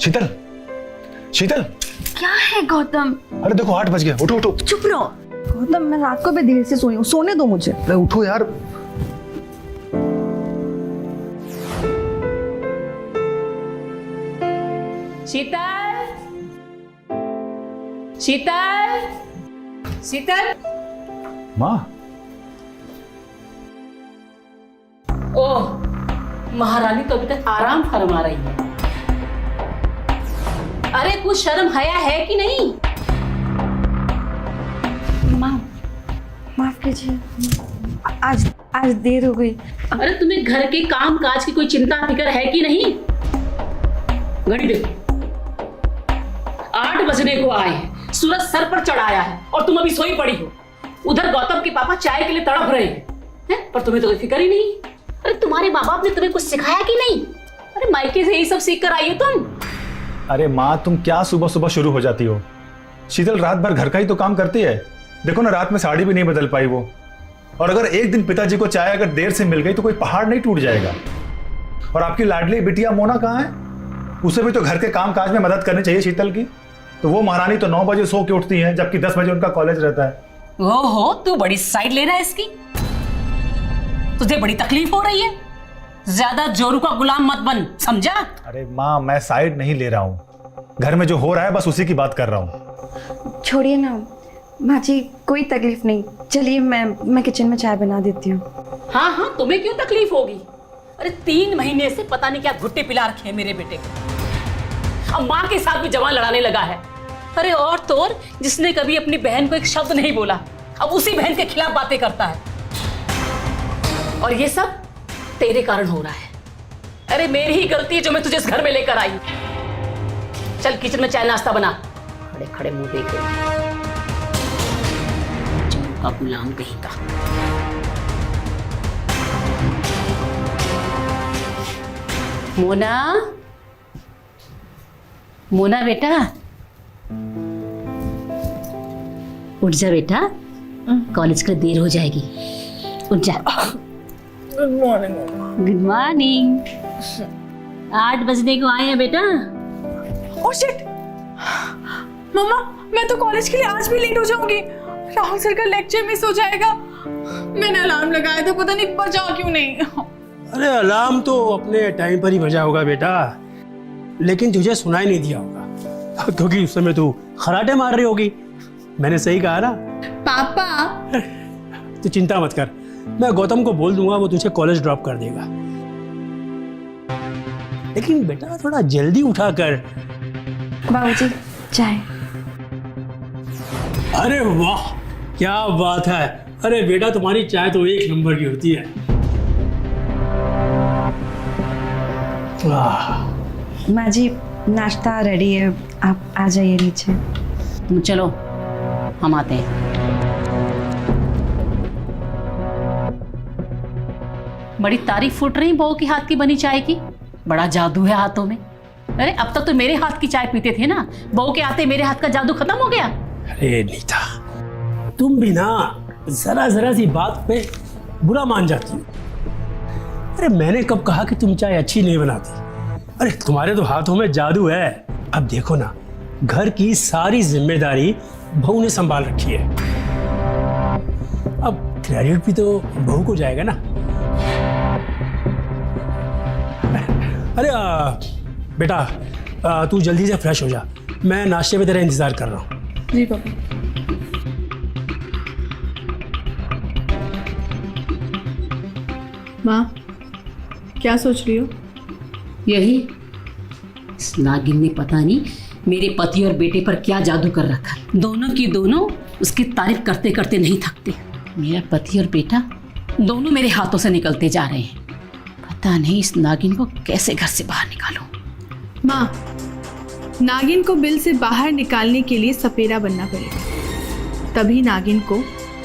शीतल, शीतल। क्या है गौतम? अरे देखो 8 बज गए, उठो उठो। चुप रहो गौतम, मैं रात को भी देर से सोई हूँ, सोने दो मुझे। अरे उठो यार। शीतल, शीतल, शीतल। माँ। ओह, महारानी तो अभी तक आराम फरमा रही है। अरे कुछ शर्म हया है कि नहीं? माँ माफ कीजिए, आज देर हो गई। अरे तुम्हें घर के काम काज की कोई चिंता फिक्र है कि नहीं? घड़ी देखो, 8 बजने को आए हैं, सूरज सर पर चढ़ाया है और तुम अभी सोई पड़ी हो। उधर गौतम के पापा चाय के लिए तड़प रहे हैं, पर तुम्हें तो कोई फिक्र ही नहीं। अरे तुम्हारे माँ बाप ने तुम्हें कुछ सिखाया कि नहीं? अरे मायके से यही सब सीख कर आई हो तुम। अरे माँ, तुम क्या सुबह सुबह शुरू हो जाती हो? शीतल रात भर घर का ही तो काम करती है। देखो ना, रात में साड़ी भी नहीं बदल पाई वो। और अगर एक दिन पिताजी को चाय अगर देर से मिल गई तो कोई पहाड़ नहीं टूट जाएगा। और आपकी लाडली बिटिया मोना कहाँ है? उसे भी तो घर के काम काज में मदद करनी चाहिए शीतल की। तो वो महारानी तो 9 बजे सो के उठती है, जबकि 10 बजे उनका कॉलेज रहता है। ओहो, तू बड़ी साइड ले रहा है इसकी। तुझे बड़ी तकलीफ हो रही है? ज्यादा जोरू का गुलाम मत बन, समझा? अरे माँ, मैं साइड नहीं ले रहा हूँ। घर में जो हो रहा है बस उसी की बात कर रहा हूँ। छोड़िए ना माँ जी, कोई तकलीफ नहीं। चलिए मैं किचन में चाय बना देती हूँ। हाँ हाँ, तुम्हें क्यों तकलीफ होगी? अरे 3 महीने से पता नहीं क्या घुट्टे पिला रखे हैं मेरे बेटे को। अब माँ के साथ भी जवान लड़ाने लगा है। अरे और तो और, जिसने कभी अपनी बहन को एक शब्द नहीं बोला, अब उसी बहन के खिलाफ बातें करता है। और ये सब तेरे कारण हो रहा है। अरे मेरी ही गलती है जो मैं तुझे इस घर में लेकर आई। चल किचन में चाय नाश्ता बना। खड़े खड़े मुंह देख रहे का गुलाम कहीं का। मोना, मोना बेटा, उठ जा बेटा, कॉलेज के लिए देर हो जाएगी। उठ जा। Good morning. Good morning. 8 बजने को आए हैं बेटा। ओह शिट, मम्मा मैं तो कॉलेज के लिए आज भी लेट हो जाऊंगी। राहुल सर का लेक्चर मिस हो जाएगा। मैंने अलार्म लगाया था, पता नहीं बजा क्यों नहीं। अरे अलार्म तो अपने टाइम पर ही बजा होगा बेटा, लेकिन तुझे सुनाई नहीं दिया होगा क्योंकि उस समय तू खराटे मार रही होगी। मैंने सही कहा ना? पापा तू चिंता मत कर, मैं गौतम को बोल दूंगा, वो तुझे कॉलेज ड्रॉप कर देगा। लेकिन बेटा थोड़ा जल्दी उठा कर। बाबूजी चाय। अरे वाह, क्या बात है। अरे बेटा तुम्हारी चाय तो 1 नंबर की होती है। वाह। माँ जी नाश्ता रेडी है, आप आ जाइए नीचे। तुम चलो, हम आते हैं। बड़ी तारीफ फूट रही बहू के हाथ की बनी चाय की। बड़ा जादू है हाथों में। अरे अब तक तो मेरे हाथ की चाय पीते थे ना, बहू के आते मेरे हाथ का जादू खत्म हो गया। अरे नीता, तुम भी ना जरा जरा सी बात पे बुरा मान जाती हो। अरे मैंने कब कहा कि तुम चाय अच्छी नहीं बनाती? अरे तुम्हारे तो हाथों में जादू है। अब देखो ना, घर की सारी जिम्मेदारी बहू ने संभाल रखी है। अब क्रेडिट भी तो बहू को जाएगा ना। अरे बेटा तू जल्दी से फ्रेश हो जा, मैं नाश्ते में तेरा इंतजार कर रहा हूँ। जी पापा। माँ क्या सोच रही हो? यही, इस नागिन ने पता नहीं मेरे पति और बेटे पर क्या जादू कर रखा। दोनों की दोनों उसकी तारीफ करते करते नहीं थकते। मेरा पति और बेटा दोनों मेरे हाथों से निकलते जा रहे हैं। पता नहीं इस नागिन को कैसे घर से बाहर निकालूं। माँ, नागिन को बिल से बाहर निकालने के लिए सपेरा बनना पड़ेगा, तभी नागिन को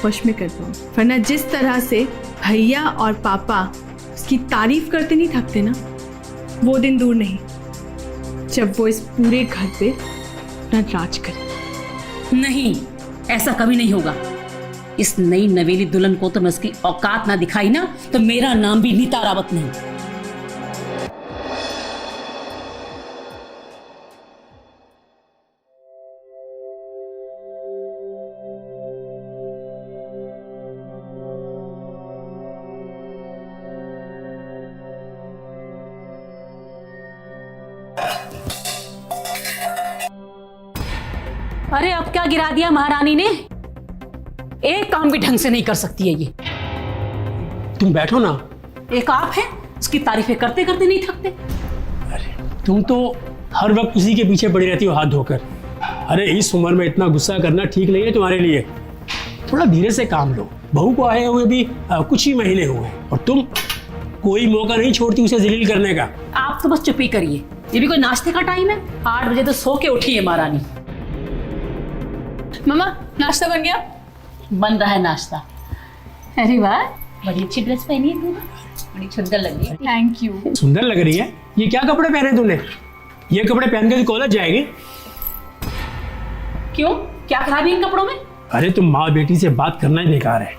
वश में कर पाऊं। वरना जिस तरह से भैया और पापा उसकी तारीफ करते नहीं थकते ना, वो दिन दूर नहीं जब वो इस पूरे घर पे अपना राज करे। नहीं, ऐसा कभी नहीं होगा। इस नई नवेली दुल्हन को तो मैं उसकी औकात ना दिखाई ना, तो मेरा नाम भी नीता रावत नहीं। अरे अब क्या गिरा दिया महारानी ने, एक काम भी ढंग से नहीं कर सकती है ये। तुम बैठो ना। एक आप है, उसकी तारीफें करते करते नहीं थकते। अरे तुम तो हर वक्त उसी के पीछे पड़ी रहती हो हाथ धोकर। अरे इस उम्र में इतना गुस्सा करना ठीक नहीं है तुम्हारे लिए। थोड़ा धीरे से काम लो। बहू को आए हुए भी कुछ ही महीने हुए और तुम कोई मौका नहीं छोड़ती उसे जलील करने का। आप तो बस चुप ही करिए, ये भी कोई नाश्ते का टाइम है? 8 बजे तो सो के उठी है महारानी। मम्मा नाश्ता बन गया? बन रहा है नाश्ता। अरे वाह, बड़ी अच्छी ड्रेस पहनी है तूने, बड़ी सुंदर लग रही है। Thank you. सुंदर लग रही है। ये क्या कपड़े पहने तूने? ये कपड़े पहन के कॉलेज जाएगी? क्यों, क्या खराबी इन कपड़ों में? अरे तुम माँ बेटी से बात करना ही बेकार है।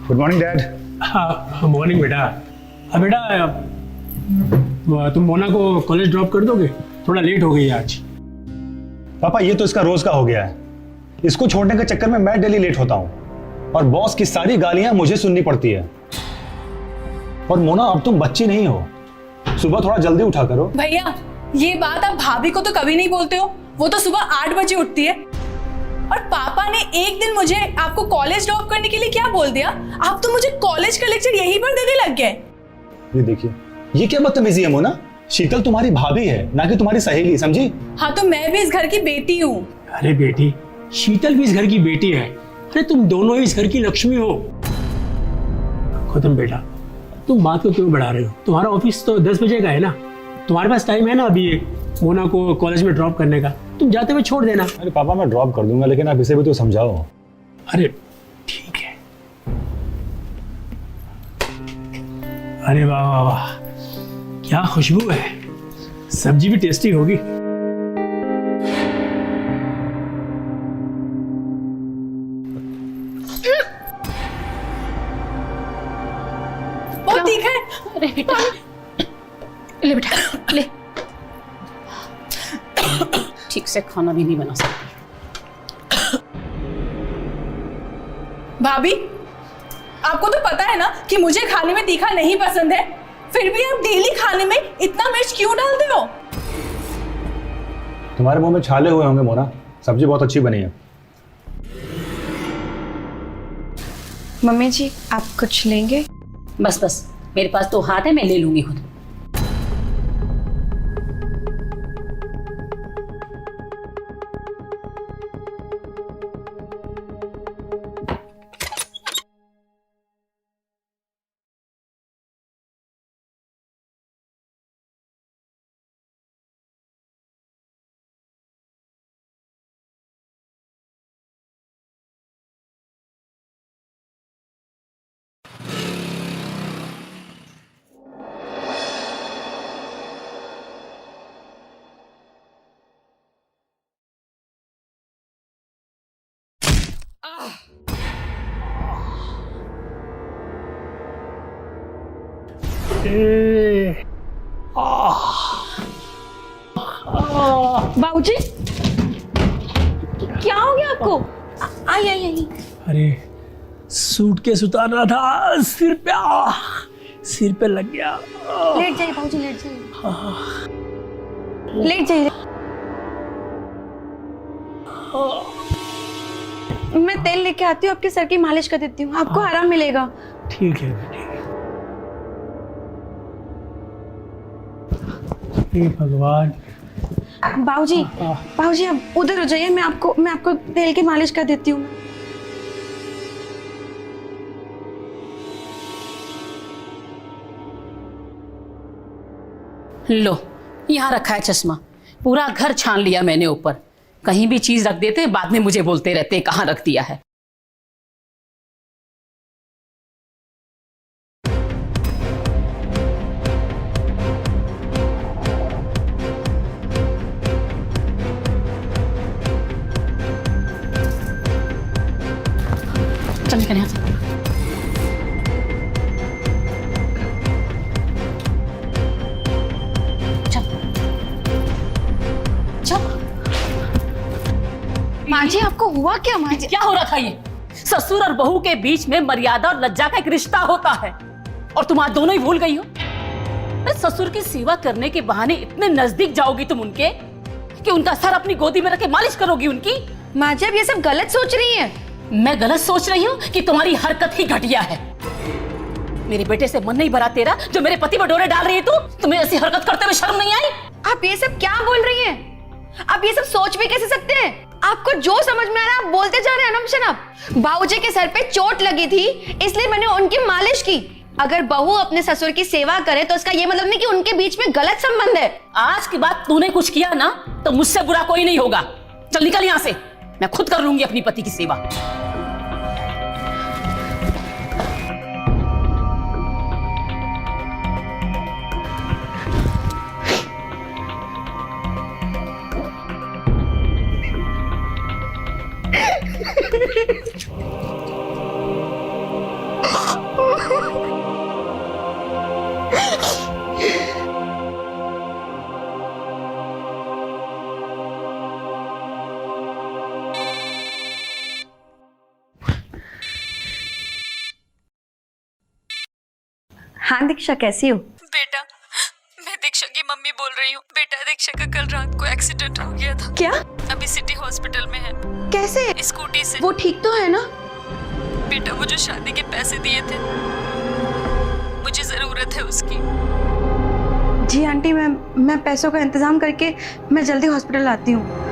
Good morning dad. हाँ मॉर्निंग बेटा। अब बेटा तुम मोना को कॉलेज ड्रॉप कर दोगे? थोड़ा लेट हो गई आज। पापा ये तो इसका रोज का हो गया है। इसको छोड़ने के चक्कर में मैं डेली लेट होता हूँ और बॉस की सारी गालियां मुझे सुननी पड़ती है। और मोना अब तुम बच्ची नहीं हो, सुबह थोड़ा जल्दी उठा करो। भैया ये बात आप भाभी को तो कभी नहीं बोलते हो, वो तो सुबह 8 बजे उठती है। और पापा ने एक दिन मुझे आपको कॉलेज ड्रॉप करने के लिए क्या बोल दिया, आप तो मुझे कॉलेज का लेक्चर यहीं पर देने लग गए। ये देखिए, ये क्या बदतमीजी है मोना। शीतल तुम्हारी भाभी है, ना कि तुम्हारी सहेली, समझी? हाँ तो मैं भी इस घर की बेटी हूँ। अरे बेटी, शीतल भी इस घर की बेटी है। अरे तुम दोनों ही इस घर की लक्ष्मी हो। गौतम बेटा, तुम बात को क्यों बढ़ा रहे हो? तुम्हारा ऑफिस तो 10 बजे का है ना, तुम्हारे पास टाइम है ना अभी मोना को कॉलेज में ड्रॉप करने का। तुम जाते हुए छोड़ देना। अरे पापा मैं ड्रॉप कर दूंगा, लेकिन आप इसे भी तो समझाओ। अरे ठीक है। अरे वाह वाह वाह, क्या खुशबू है। सब्जी भी टेस्टी होगी। बहुत तीखा है। अरे बेटा, ले बेटा ले। ठीक से खाना भी नहीं बना सकती। भाभी आपको तो पता है ना कि मुझे खाने में तीखा नहीं पसंद है, फिर भी आप डेली खाने में इतना मिर्च क्यों डालते हो? तुम्हारे मुंह में छाले हुए होंगे मोना, सब्जी बहुत अच्छी बनी है। मम्मी जी आप कुछ लेंगे? बस बस, मेरे पास 2 हाथ है, मैं ले लूंगी खुद। बाबूजी क्या हो गया आपको? आई आई आई। अरे सूटकेस उतारना था, सिर पे लग गया। लेट जाइए बाबूजी, लेट जाइए, लेट जाइए। मैं तेल लेके आती हूँ, आपके सर की मालिश कर देती हूँ, आपको आराम मिलेगा। ठीक है बेटी। हे भगवान। बाबूजी बाबूजी आप उधर हो जाइए, मैं आपको तेल की मालिश कर देती हूँ। लो, यहाँ रखा है चश्मा, पूरा घर छान लिया मैंने ऊपर। कहीं भी चीज रख देते, बाद में मुझे बोलते रहते कहाँ रख दिया है। चल निकल यहाँ से। माँ जी आपको हुआ क्या? माँ जी क्या हो रहा था ये? ससुर और बहू के बीच में मर्यादा और लज्जा का एक रिश्ता होता है, और तुम आज दोनों ही भूल गई हो। ससुर की सेवा करने के बहाने इतने नजदीक जाओगी तुम उनके कि उनका सर अपनी गोदी में रख के मालिश करोगी उनकी? माँ जी, अब ये सब गलत सोच रही हैं। मैं गलत सोच रही हूँ कि तुम्हारी हरकत ही घटिया है। मेरे बेटे से मन नहीं भरा तेरा, जो मेरे पति पर डोरे डाल रही है तू? तुम्हें ऐसी हरकत करते हुए शर्म नहीं आई? आप ये सब क्या बोल रही हैं? आप ये सब सोच भी कैसे सकते हैं? आपको जो समझ में आ रहा है आप बोलते जा रहे हैं ना शनाब। बाबूजी के सर पे चोट लगी थी, इसलिए मैंने उनकी मालिश की। अगर बहू अपने ससुर की सेवा करे तो इसका ये मतलब नहीं कि उनके बीच में गलत संबंध है। आज की बात तूने कुछ किया ना तो मुझसे बुरा कोई नहीं होगा। चल निकल यहाँ से, मैं खुद कर लूंगी अपनी पति की सेवा। हाँ दीक्षा, कैसी हो? बेटा, मैं दीक्षा की मम्मी बोल रही हूँ। बेटा, दीक्षा का कल रात को एक्सीडेंट हो गया था। क्या? अभी सिटी हॉस्पिटल में है। कैसे? स्कूटी से। वो ठीक तो है ना? बेटा, वो जो शादी के पैसे दिए थे, मुझे जरूरत है उसकी। जी आंटी, मैं पैसों का इंतजाम करके मैं जल्दी हॉस्पिटल आती हूँ।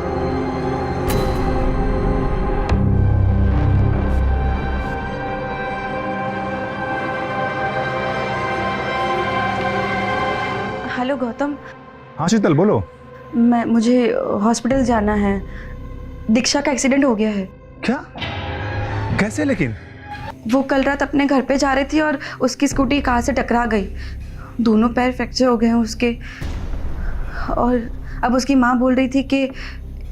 हेलो गौतम। हाँ शीतल, बोलो। मुझे हॉस्पिटल जाना है। दीक्षा का एक्सीडेंट हो गया है। क्या? कैसे? लेकिन वो कल रात अपने घर पे जा रही थी और उसकी स्कूटी कार से टकरा गई। दोनों पैर फ्रैक्चर हो गए हैं उसके। और अब उसकी माँ बोल रही थी कि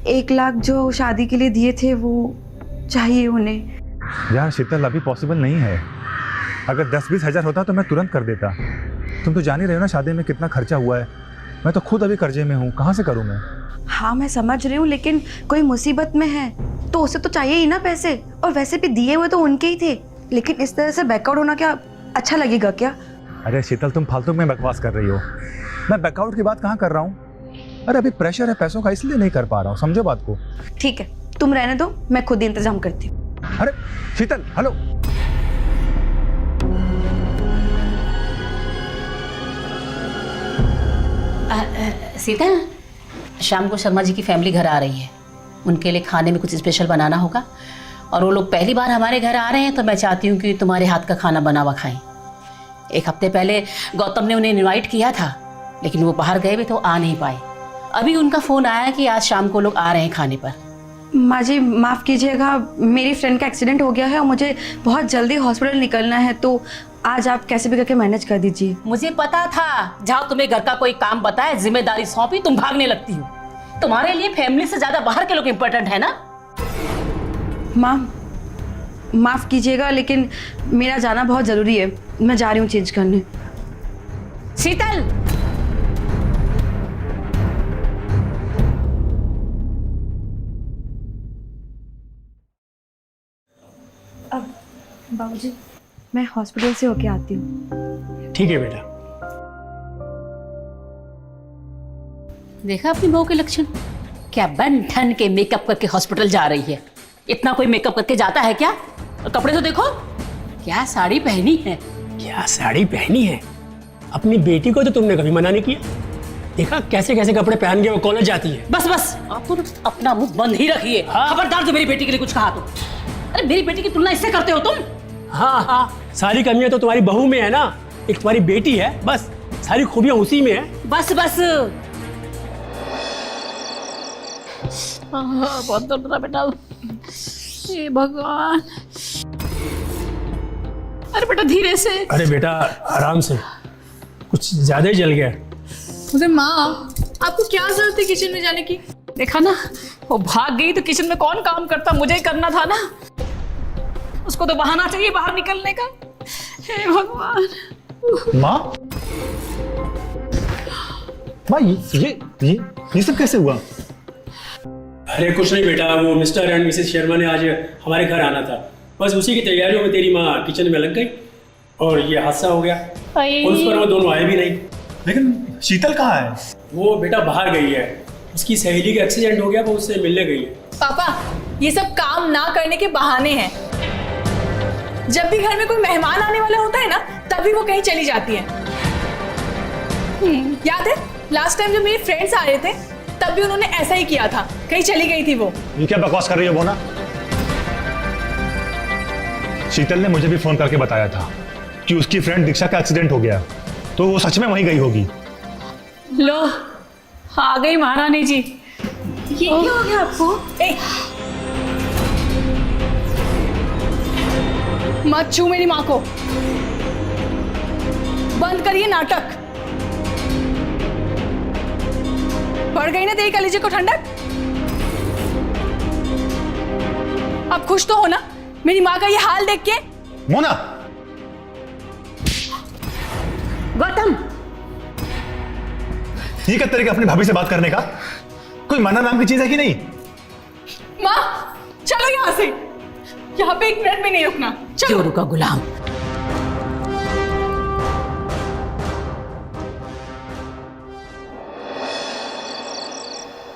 1 लाख जो शादी के लिए दिए थे वो चाहिए उन्हें। यार शीतल, अभी पॉसिबल नहीं है। अगर 10-20 हज़ार होता तो मैं तुरंत कर देता। तुम तो जान ही रहे हो ना शादी में कितना खर्चा हुआ है। मैं तो खुद अभी कर्जे में हूँ, कहाँ से करूँ मैं? हाँ मैं समझ रही हूँ, लेकिन कोई मुसीबत में है तो उसे तो चाहिए ही ना पैसे। और वैसे भी दिए हुए तो उनके ही थे, लेकिन इस तरह से बैकआउट होना क्या अच्छा लगेगा क्या? अरे शीतल, तुम फालतू में बकवास कर रही हो। मैं बैकआउट की बात कहाँ कर रहा हूँ। अरे अभी प्रेशर है पैसों का, इसलिए नहीं कर पा रहा हूँ, समझो बात को। ठीक है, तुम रहने दो, मैं खुद ही इंतजाम करती हूँ। अरे शीतल, हेलो। सीता, शाम को शर्मा जी की फैमिली घर आ रही है। उनके लिए खाने में कुछ स्पेशल बनाना होगा। और वो लोग पहली बार हमारे घर आ रहे हैं तो मैं चाहती हूँ कि तुम्हारे हाथ का खाना बना हुआ खाएं। 1 हफ्ते पहले गौतम ने उन्हें इनवाइट किया था, लेकिन वो बाहर गए हुए तो आ नहीं पाए। अभी उनका फ़ोन आया कि आज शाम को लोग आ रहे हैं खाने पर। माँ जी माफ़ कीजिएगा, मेरी फ्रेंड का एक्सीडेंट हो गया है और मुझे बहुत जल्दी हॉस्पिटल निकलना है, तो आज आप कैसे भी करके मैनेज कर दीजिए। मुझे पता था, जहाँ तुम्हें घर का कोई काम बताए, जिम्मेदारी सौंपी, तुम भागने लगती हो। तुम्हारे लिए फैमिली से ज्यादा बाहर के लोग इम्पोर्टेंट है ना? माँ माफ़ कीजिएगा, लेकिन मेरा जाना बहुत ज़रूरी है। मैं जा रही हूँ चेंज करने। शीतल, अब बाबूजी मैं हॉस्पिटल से होके आती हूँ। ठीक है बेटा। देखा अपनी बहू के लक्षण? क्या बन ठन के मेकअप करके हॉस्पिटल जा रही है। इतना कोई मेकअप करके जाता है क्या? और कपड़े तो देखो, क्या साड़ी पहनी है। क्या साड़ी पहनी है? अपनी बेटी को तो तुमने कभी मना नहीं किया। देखा कैसे कैसे कपड़े पहन के वो कॉलेज जाती है। बस बस, आप तो अपना मुंह बंद ही रखिए। खबरदार जो मेरी बेटी के लिए कुछ कहा तो। अरे मेरी बेटी की तुलना इससे करते हो तुम? हाँ हाँ, सारी कमियां तो तुम्हारी बहू में है ना। एक तुम्हारी बेटी है, बस सारी खूबियां उसी में है। बस बस, बहुत दर्द रहा बेटा। ये भगवान। अरे बेटा धीरे से। अरे बेटा आराम से, कुछ ज्यादा ही जल गया। मुझे माँ, आपको क्या जरूरत है किचन में जाने की? देखा ना, वो भाग गई तो किचन में कौन काम करता? मुझे ही करना था ना। उसको तो बहाना चाहिए बाहर निकलने का। हे भगवान। माँ, माँ ये सब कैसे हुआ? अरे कुछ नहीं बेटा, वो मिस्टर एंड मिसेस शर्मा ने आज हमारे घर आना था। बस उसी की तैयारियों में तेरी माँ किचन में लग गई और ये हादसा हो गया। और उस पर वो दोनों आए भी नहीं। लेकिन शीतल कहाँ है? वो बेटा बाहर गई है। उसकी सहेली का एक्सीडेंट हो गया, वो उससे मिलने गई है। पापा ये सब काम ना करने के बहाने हैं। जब भी घर में कोई मेहमान आने वाला होता है ना, तभी वो कहीं चली जाती है। याद है लास्ट टाइम जब मेरे फ्रेंड्स आ रहे थे, तब भी उन्होंने ऐसा ही किया था, कहीं चली गई थी वो। ये क्या बकवास कर रही हो मोना? शीतल ने मुझे भी फोन करके बताया था कि उसकी फ्रेंड दीक्षा का एक्सीडेंट हो गया, तो वो सच में वहीं गई होगी। लो आ गई महारानी जी। ये क्या हो गया आपको? मत छू मेरी माँ को, बंद करिए नाटक। पड़ गई ना तेरी कलेजे को ठंडक? अब खुश तो हो ना मेरी माँ का ये हाल देख के? मोना, गौतम, ये क्या तरीका अपनी भाभी से बात करने का? कोई मना नाम की चीज है कि नहीं? माँ चलो यहाँ से, यहाँ पे 1 मिनट भी नहीं रुकना। चलो। चोरों का गुलाम।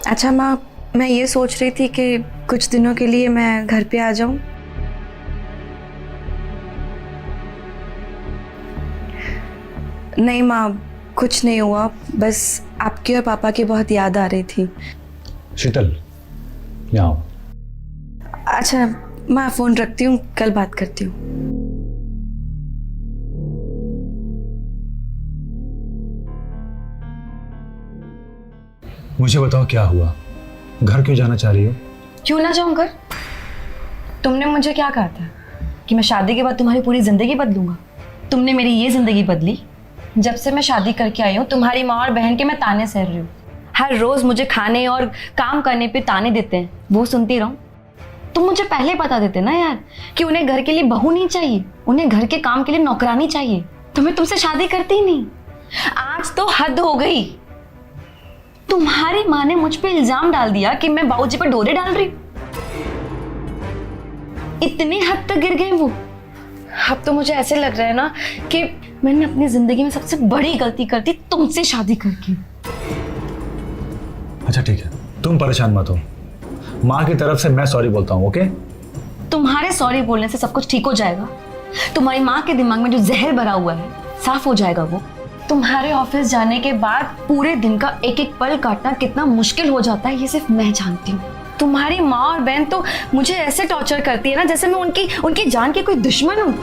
अच्छा माँ, मैं ये सोच रही थी कि कुछ दिनों के लिए मैं घर पे आ जाऊं। नहीं माँ, कुछ नहीं हुआ, बस आपकी और पापा की बहुत याद आ रही थी। शीतल, यहाँ आओ। अच्छा मैं फोन रखती हूँ, कल बात करती हूँ। मुझे बताओ क्या हुआ? घर क्यों जाना चाह रही हो? क्यों ना जाऊं घर? तुमने मुझे क्या कहा था कि मैं शादी के बाद तुम्हारी पूरी जिंदगी बदलूंगा? तुमने मेरी ये जिंदगी बदली। जब से मैं शादी करके आई हूँ, तुम्हारी माँ और बहन के मैं ताने सह रही हूँ। हर रोज मुझे खाने और काम करने पे ताने देते हैं, वो सुनती रहूं? तुम मुझे पहले बता देते ना यार कि उन्हें घर के लिए बहू नहीं चाहिए, उन्हें घर के काम के लिए नौकरानी चाहिए, तो मैं तुमसे शादी करती ही नहीं। आज तो हद हो गई। तुम्हारी माँ ने मुझ पे इल्जाम डाल दिया कि मैं बाबूजी पे डोरे डाल रही। इतनी हद तक गिर गए वो। अब तो मुझे ऐसे लग रहा है ना कि मैंने अपनी जिंदगी में सबसे बड़ी गलती कर दी तुमसे शादी करके। अच्छा ठीक है, तुम परेशान मत हो। माँ की तरफ से मैं सॉरी बोलता हूँ, ओके? तुम्हारे सॉरी बोलने से सब कुछ ठीक हो जाएगा। तुम्हारी माँ के दिमाग में जो जहर भरा हुआ है साफ हो जाएगा वो। तुम्हारे ऑफिस जाने के बाद पूरे दिन का एक एक पल काटना कितना मुश्किल हो जाता है, ये सिर्फ मैं जानती हूँ। तुम्हारी माँ और बहन तो मुझे ऐसे टॉर्चर करती है ना जैसे मैं उनकी जान की कोई दुश्मन हूँ।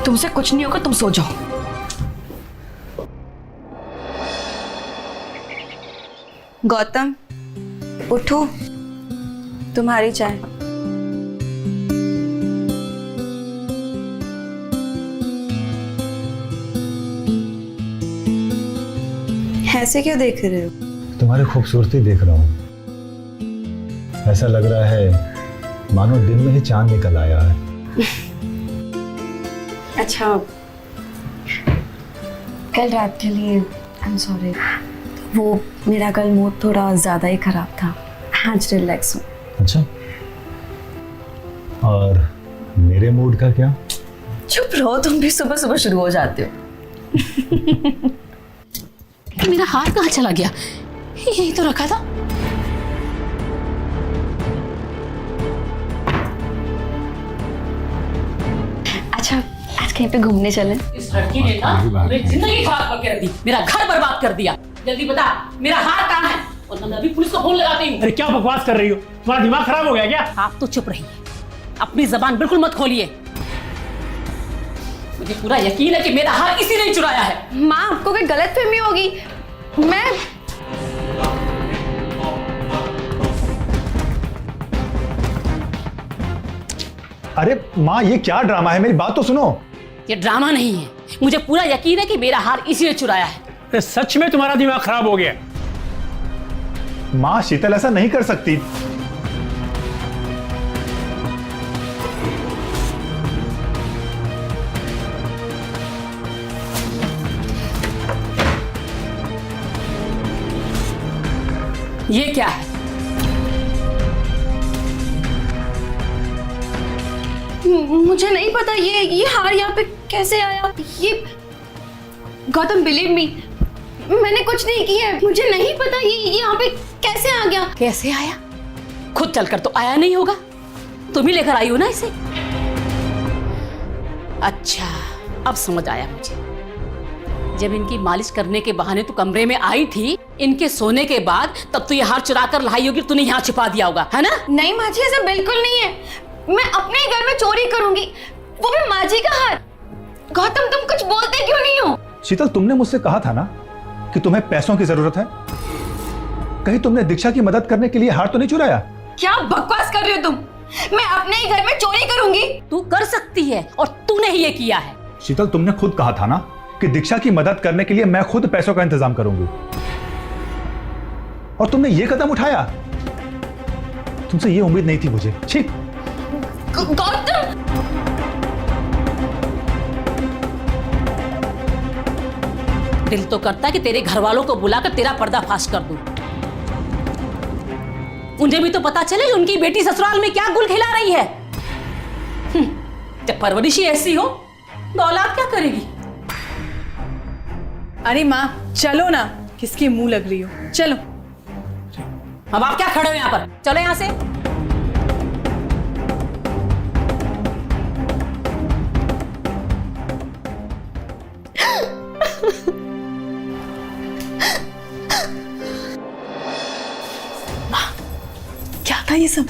तुमसे कुछ नहीं होगा, तुम सो जाओ। गौतम उठो, तुम्हारी चाय। ऐसे क्यों देख रहे हो? तुम्हारी खूबसूरती देख रहा हूँ। ऐसा लग रहा है मानो दिन में ही चांद निकल आया है। अच्छा, कल रात के लिए आई एम सॉरी। वो मेरा कल मूड थोड़ा ज्यादा ही खराब था, आज रिलैक्स हूँ। अच्छा, और मेरे मूड का क्या? चुप रहो, तुम भी सुबह सुबह शुरू हो जाते हो। मेरा हार कहाँ चला गया? यही तो रखा था। अच्छा, आज कहीं पे घूमने चलें? इस लड़की ने ना मेरी जिंदगी खराब करके रख दी, मेरा घर बर्बाद कर दिया। जल्दी बता मेरा हार कहाँ है, और मैं अभी पुलिस को फोन लगाती हूँ। अरे क्या बकवास कर रही हो? तुम्हारा दिमाग खराब हो गया क्या? आप तो चुप रहिए, अपनी जबान बिल्कुल मत खोलिए। मुझे पूरा यकीन है कि मेरा हार इसी ने चुराया है। माँ, आपको कोई गलतफहमी होगी। मैं अरे माँ, ये क्या ड्रामा है? मेरी बात तो सुनो। ये ड्रामा नहीं है, मुझे पूरा यकीन है कि मेरा हार इसी ने चुराया है। अरे सच में तुम्हारा दिमाग खराब हो गया? माँ, शीतल ऐसा नहीं कर सकती। ये क्या है? मुझे नहीं पता ये हार यहाँ पे कैसे आया। ये गौतम, बिलीव मी, मैंने कुछ नहीं किया है, मुझे नहीं पता ये यहाँ पे कैसे आ गया। कैसे आया? खुद चलकर तो आया नहीं होगा, तुम ही लेकर आई हो ना इसे। अच्छा, अब समझ आया मुझे। जब इनकी मालिश करने के बहाने तू कमरे में आई थी इनके सोने के बाद, तब तो ये हार चुरा कर लाई होगी, तूने यहाँ छिपा दिया होगा, है ना? नहीं माँ जी, ऐसा बिल्कुल नहीं है। मैं अपने ही घर में चोरी करूंगी, वो भी माँ जी का हार। गौतम, तुम कुछ बोलते क्यों नहीं हो? शीतल, तुमने मुझसे कहा था ना कि तुम्हें पैसों की जरूरत है। कहीं तुमने दीक्षा की मदद करने के लिए हार तो नहीं चुराया? क्या बकवास कर रहे हो तुम? मैं अपने ही घर में चोरी करूंगी? तू कर सकती है और तूने ही ये किया है। शीतल, तुमने खुद कहा था ना कि दीक्षा की मदद करने के लिए मैं खुद पैसों का इंतजाम करूंगी, और तुमने ये कदम उठाया। तुमसे ये उम्मीद नहीं थी मुझे। ठीक। गौतम, दिल तो करता है कि तेरे घर वालों को बुलाकर तेरा पर्दाफाश कर दूं। उन्हें भी तो पता चले उनकी बेटी ससुराल में क्या गुल खिला रही है। जब परवरिश ही ऐसी हो तो औलाद क्या करेगी? अरे माँ चलो ना, किसके मुंह लग रही हो, चलो। अब आप क्या खड़े हो यहाँ पर? चलो यहाँ से। क्या था ये सब?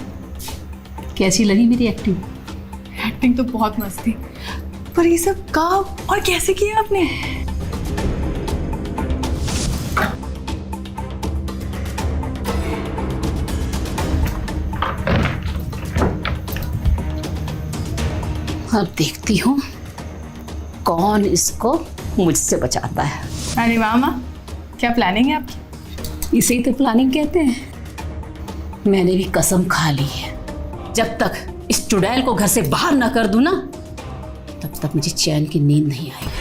कैसी लगी मेरी एक्टिंग? एक्टिंग तो बहुत मस्त थी, पर ये सब कब और कैसे किया आपने? अब देखती हूँ कौन इसको मुझसे बचाता है। अरे वाह माँ, क्या प्लानिंग है आपकी? इसे ही तो प्लानिंग कहते हैं। मैंने भी कसम खा ली है, जब तक इस चुड़ैल को घर से बाहर ना कर दूं ना, तब तक मुझे चैन की नींद नहीं आएगी।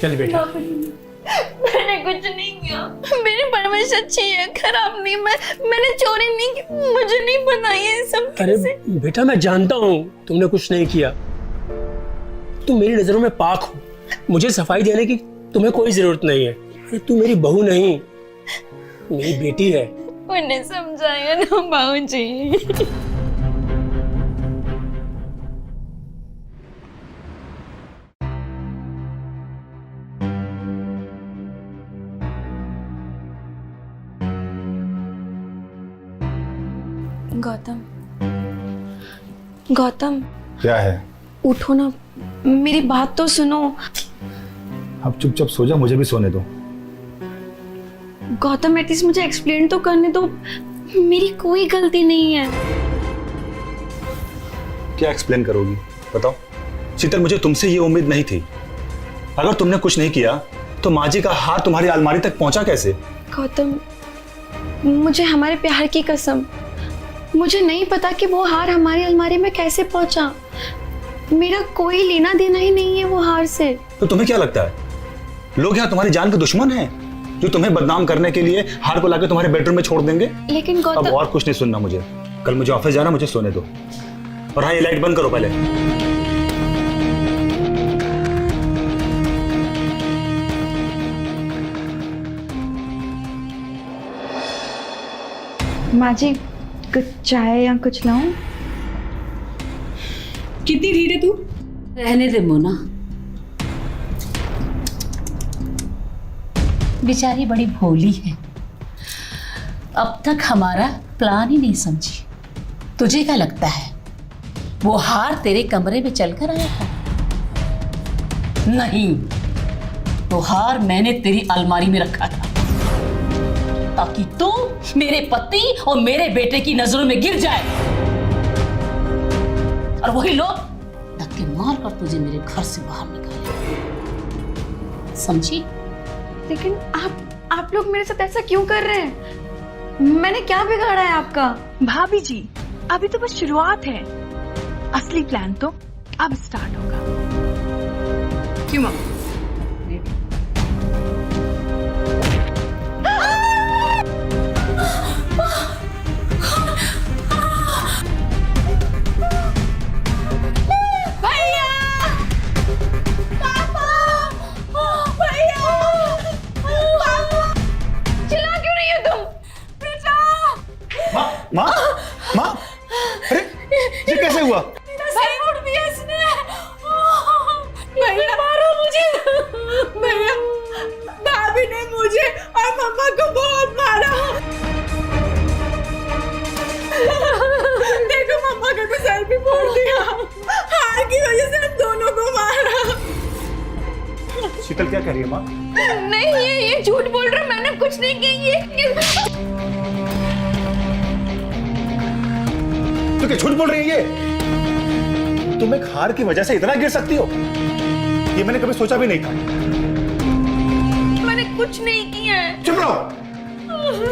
चल बेटा। मैंने कुछ नहीं किया, मेरी परवरिश अच्छी है, खराब नहीं। मैंने चोरी नहीं की, मुझे नहीं पता ये सब अरे कैसे। बेटा, मैं जानता हूँ तुमने कुछ नहीं किया। तुम मेरी नजरों में पाक हो, मुझे सफाई देने की तुम्हें कोई जरूरत नहीं है। अरे तू मेरी बहू नहीं, मेरी बेटी है। उन्हें समझाया ना बाबूजी। गौतम, गौतम, क्या है? उठो ना, मेरी बात तो सुनो। अब चुपचाप सो जा, मुझे भी सोने दो। गौतम, एटलीस्ट मुझे एक्सप्लेन तो करने दो, मेरी कोई गलती नहीं है। क्या एक्सप्लेन करोगी, बताओ? शीतल, मुझे तुमसे ये उम्मीद नहीं थी। अगर तुमने कुछ नहीं किया तो माँ जी का हार तुम्हारी अलमारी तक पहुंचा कैसे? गौतम, मुझे हमारे प्यार की कसम, मुझे नहीं पता कि वो हार हमारी अलमारी में कैसे पहुंचा। मेरा कोई लेना देना ही नहीं है वो हार से। तो तुम्हें क्या लगता है लोग यहाँ तुम्हारी जान के दुश्मन हैं, जो तुम्हें बदनाम करने के लिए हार को लाकर तुम्हारे बेडरूम में छोड़ देंगे? लेकिन अब गौतम, और कुछ नहीं सुनना मुझे। कल मुझे ऑफिस जाना, मुझे सोने दो। और हाँ, ये लाइट बंद करो पहले। माँ जी, कुछ चाय या कुछ लाऊं? कितनी धीरे तू? रहने दे मोना, बेचारी बड़ी भोली है, अब तक हमारा प्लान ही नहीं समझी। तुझे क्या लगता है वो हार तेरे कमरे में चलकर आया था? नहीं, वो हार मैंने तेरी अलमारी में रखा था ताकि तू मेरे पति और मेरे बेटे की नजरों में गिर जाए, और वही लोग धक्के मार कर तुझे मेरे घर से बाहर निकाले। समझी? लेकिन आप लोग मेरे साथ ऐसा क्यों कर रहे हैं? मैंने क्या बिगाड़ा है आपका? भाभी जी, अभी तो बस शुरुआत है, असली प्लान तो अब स्टार्ट होगा। क्यों माँ? माँ, माँ, अरे ये कैसे हुआ? सर उठ दिया इसने। भैया मारो मुझे। भैया, भाभी ने मुझे और मम्मा को बहुत मारा। देखो मम्मा का तो सर भी फोड़ दिया। हार की वजह से हम दोनों को मारा। शीतल क्या कह रही है माँ? नहीं, ये झूठ बोल रहा है, मैंने कुछ नहीं की। ये तो क्या झूठ बोल रही है ये? तुम एक हार की वजह से इतना गिर सकती हो? ये मैंने कभी सोचा भी नहीं था। मैंने कुछ नहीं किया है। चुप रहो,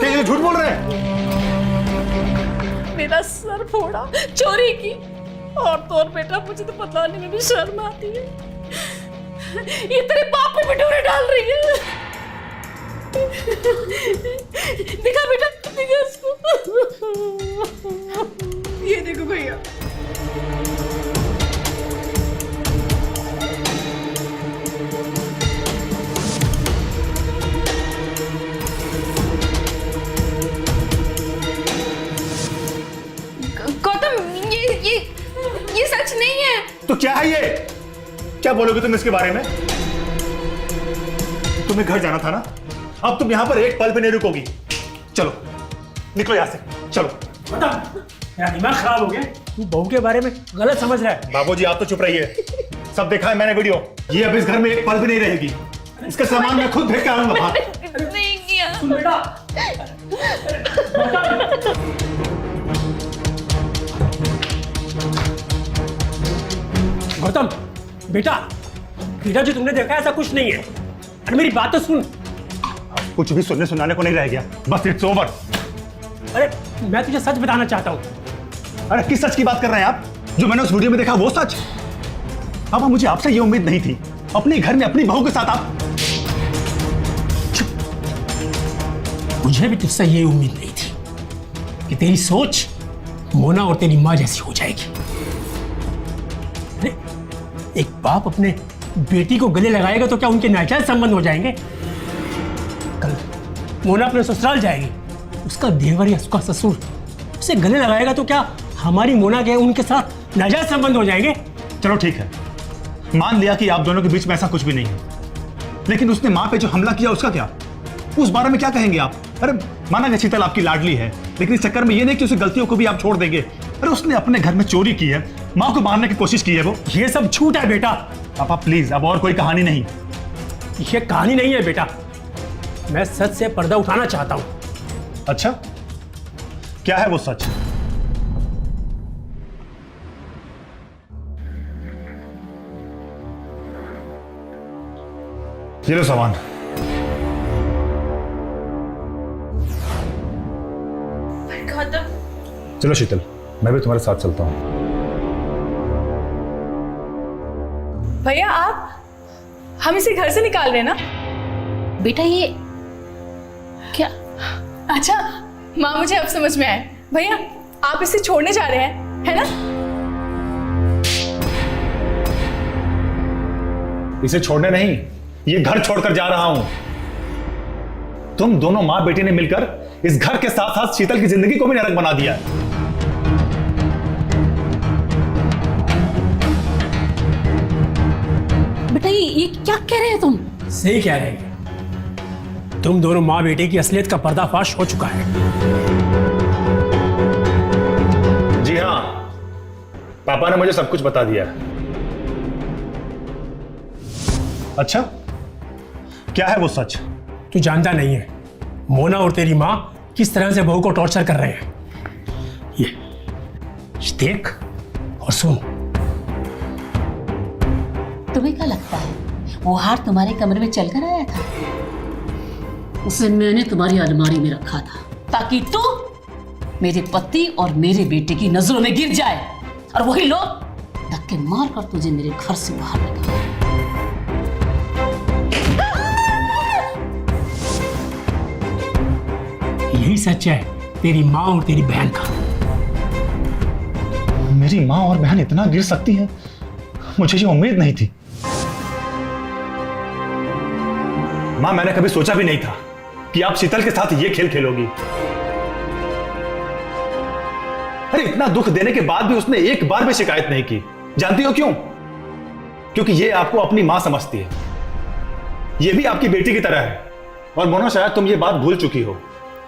क्या ये झूठ बोल रहे हैं? मेरा सर फोड़ा चोरी की। और तो और बेटा, मुझे तो बताने में भी शर्म आती है। ये तेरे बाप पे बिटोरे डाल रही है। दिखा बेटा, दिखा इसको। ये देखो भैया। गौतम, ये सच नहीं है। तो क्या है ये? क्या बोलोगे तुम इसके बारे में? तुम्हें घर जाना था ना, अब तुम यहां पर एक पल भी नहीं रुकोगी। चलो निकलो यहां से, चलो। बता, मेरा दिमाग खराब हो गया। तू बहू के बारे में गलत समझ रहा है। बाबूजी आप तो चुप रहिए, सब देखा है मैंने वीडियो। ये अब इस घर में एक पल भी नहीं रहेगी। इसका सामान मैं खुद भेज के आऊंगा बाहर। नहीं किया। सुन बेटा, गौतम बेटा, बेटा जो तुमने देखा ऐसा कुछ नहीं है। अरे मेरी बात तो सुन। कुछ भी सुनने सुनाने को नहीं रह गया, बस इट्स ओवर। अरे मैं तुझे सच बताना चाहता हूँ। अरे किस सच की बात कर रहे हैं आप? जो मैंने उस वीडियो में देखा वो सच? अब मुझे आपसे ये उम्मीद नहीं थी, अपने घर में अपनी बहू के साथ आप। मुझे भी तुझसे ये उम्मीद नहीं थी कि तेरी सोच मोना और तेरी माँ जैसी हो जाएगी। अरे एक बाप अपने बेटी को गले लगाएगा तो क्या उनके नाजायज संबंध हो जाएंगे? कल मोना अपने ससुराल जाएगी, उसका देवर या उसका ससुर उसे गले लगाएगा तो क्या हमारी मोना के उनके साथ नाजायज संबंध हो जाएंगे? चलो ठीक है, मान लिया कि आप दोनों के बीच में ऐसा कुछ भी नहीं है, लेकिन उसने माँ पे जो हमला किया उसका क्या? उस बारे में क्या कहेंगे आप? अरे माना कि शीतल आपकी लाडली है, लेकिन इस चक्कर में ये नहीं कि उसे गलतियों को भी आप छोड़ देंगे। अरे उसने अपने घर में चोरी की है, माँ को मारने की कोशिश की है वो। ये सब झूठ है बेटा। पापा प्लीज, अब और कोई कहानी नहीं। ये कहानी नहीं है बेटा, मैं सच से पर्दा उठाना चाहता हूँ। अच्छा क्या है वो सच? ये लो सामान। गौतम, चलो शीतल, मैं भी तुम्हारे साथ चलता हूं। भैया आप, हम इसे घर से निकाल रहे हैं ना? बेटा ये क्या? अच्छा माँ, मुझे अब समझ में आया। भैया आप इसे छोड़ने जा रहे हैं, है ना? इसे छोड़ने नहीं, ये घर छोड़कर जा रहा हूं। तुम दोनों मां बेटी ने मिलकर इस घर के साथ साथ शीतल की जिंदगी को भी नरक बना दिया है। बेटा ये क्या कह रहे हैं तुम? सही कह रहे हैं, तुम दोनों माँ बेटे की असलियत का पर्दाफाश हो चुका है। जी हाँ, पापा ने मुझे सब कुछ बता दिया है। अच्छा क्या है वो सच? तू जानता नहीं है मोना और तेरी माँ किस तरह से बहू को टॉर्चर कर रहे हैं। ये देख और सुन। तुम्हें क्या लगता है वो हार तुम्हारे कमरे में चलकर आया था? उसे मैंने तुम्हारी अलमारी में रखा था ताकि तू मेरे पति और मेरे बेटे की नजरों में गिर जाए, और वही लोग धक्के मार कर तुझे मेरे घर से बाहर निकाले। यही सच है तेरी माँ और तेरी बहन का। मेरी माँ और बहन इतना गिर सकती हैं, मुझे ये उम्मीद नहीं थी। माँ मैंने कभी सोचा भी नहीं था कि आप शीतल के साथ ये खेल खेलोगी। अरे इतना दुख देने के बाद भी उसने एक बार भी शिकायत नहीं की। जानती हो क्यों? क्योंकि ये आपको अपनी मां समझती है, ये भी आपकी बेटी की तरह है। और मोना, शायद तुम ये बात भूल चुकी हो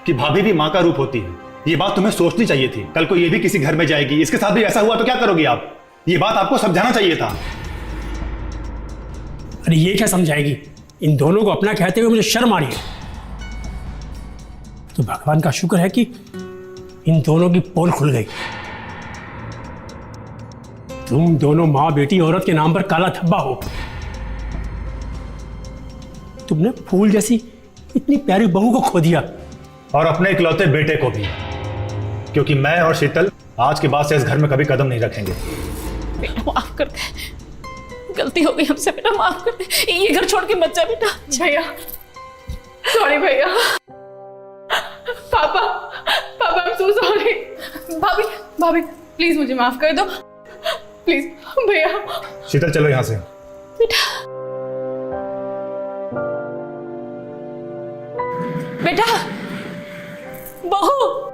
कि भाभी भी मां का रूप होती है। ये बात तुम्हें सोचनी चाहिए थी। कल को ये भी किसी घर में जाएगी, इसके साथ भी ऐसा हुआ तो क्या करोगी आप? ये बात आपको समझाना चाहिए था। अरे ये क्या समझाएगी? इन दोनों को अपना कहते हुए मुझे शर्म आ रही है। तो भगवान का शुक्र है कि इन दोनों की पोल खुल गई। तुम दोनों मां बेटी औरत के नाम पर काला धब्बा हो। तुमने फूल जैसी इतनी प्यारी बहू को खो दिया, और अपने इकलौते बेटे को भी। क्योंकि मैं और शीतल आज के बाद से इस घर में कभी कदम नहीं रखेंगे। बेटा माफ कर दे, गलती हो गई हमसे बेटा, माफ कर दे। ये घर छोड़ के मत जा बेटा। भैया सॉरी भैया। पापा पापा आई एम सो सॉरी। भाभी भाभी प्लीज मुझे माफ कर दो प्लीज भैया। शीतल चलो यहां से। बेटा बहू